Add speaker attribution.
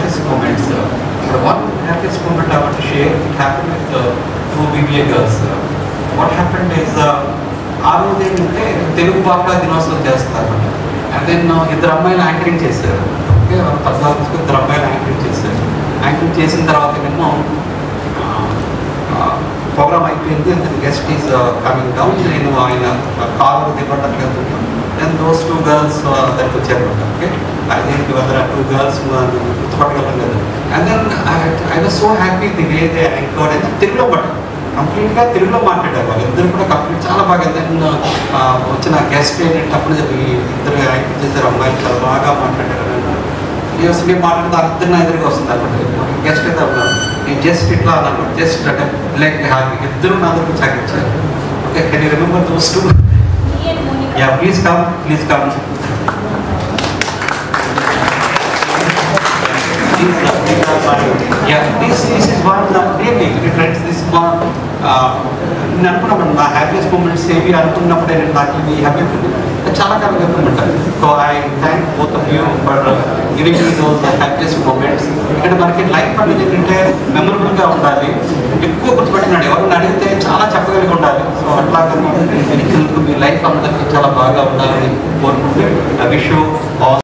Speaker 1: happiest moments. But one happiest moment I want to share, it happened with two BBA girls. What happened is, ఆ రోజు ఏంటంటే తెలుగు భాషా దినోత్సవం చేస్తారు. And then ఇద్దరు అమ్మాయిలు యాంకరింగ్ చేశారు. ఓకే, 14 ఇద్దరు అమ్మాయిలు యాంకరింగ్ చేశారు. యాంకరింగ్ చేసిన తర్వాత ఏమో ప్రోగ్రామ్ అయిపోయింది. And then guest is coming down. నేను ఆయన కారు దిగడానికి వెళ్తున్నాను. దెన్ దోస్ టూ గర్ల్స్ దానికి వచ్చారనమాట. ఓకే, ఐ వదర్ 2 girls గుర్తుపట్టగలలేదు. And then I was so happy the way they anchored. అయితే తెలుగులో బట్ కంప్లీట్గా తెలుగులో మాట్లాడారు వాళ్ళు ఇద్దరు కూడా. కంప్లీట్ చాలా బాగా. దెన్ వచ్చిన గెస్ట్ ఏంటంటే అప్పుడు ఇద్దరు యాంకర్ చేశారు అమ్మాయిలు, చాలా బాగా మాట్లాడారు. నేను మాట్లాడితే ఇద్దరు నా ఎదురుగా వస్తుంది అనమాట. గెస్ట్ అయితే ఉన్నారు, నేను జస్ట్ ఇట్లా అన్నమాట, జస్ట్ అంటే లైక్ హ్యాపీ ఇద్దరు నా దగ్గర చాకిచ్చారు. Okay, can you remember those two? Yeah, please come, please come. Yeah, this is one really friends. This one నేను అనుకున్నాను నా హ్యాపీయెస్ట్ మూమెంట్స్ ఏవి అనుకున్నప్పుడే నేను నాకు ఇది హ్యాపీ చాలా కాలం చెప్తుంటాను. So I thank both of you for giving me those happiest moments. ఇక్కడ మనకి లైఫ్ అనేది ఏంటంటే మెమరబుల్గా ఉండాలి, ఎక్కువ గుర్తుపెట్టినాడు. ఎవరిని అడిగితే చాలా చెప్పగలిగి ఉండాలి. సో అట్లాగే మీ లైఫ్ అందరికీ చాలా బాగా ఉండాలని కోరుకుంటే ఐ విష్ యూ ఆల్.